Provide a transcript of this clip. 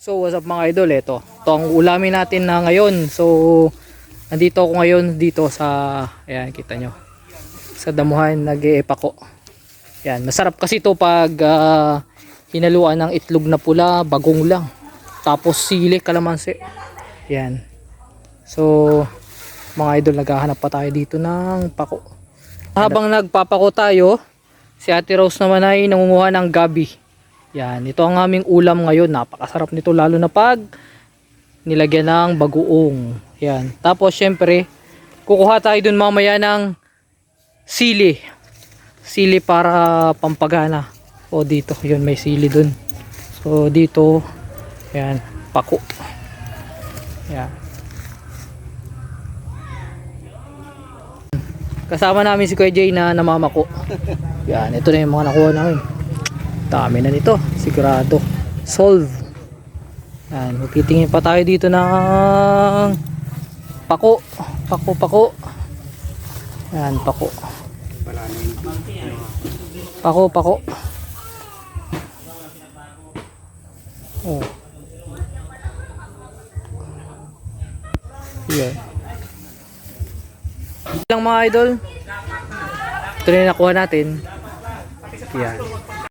So what's up mga idol, ito ang ulamin natin na ngayon. So nandito ako ngayon dito sa, ayan kita nyo, sa damuhan, nag-iepako. Yan, masarap kasi ito pag hinaluan ng itlog na pula, bagong lang, tapos sili, kalamansi. Yan. So mga idol, naghahanap pa tayo dito ng pako. Habang nagpapako tayo, si Ate Rose naman ay nangunguha ng gabi. Yan, ito ang aming ulam ngayon. Napakasarap nito lalo na pag nilagyan ng bagoong. Yan. Tapos syempre, kukuha tayo dun mamaya ng sili. Sili para pampagana. O dito, yun may sili dun. So dito, yan, pako. Yan. Kasama namin si Kuya Jay na namamako. Yan, ito na yung mga nakuha namin. Dami na nito, sigurado. Solve. Yan, magtitingin pa tayo dito ng pako. Pako. Yan, pako. Pako. Oh. Yan. Lang mga idol. Ito na yung nakuha natin. Yan.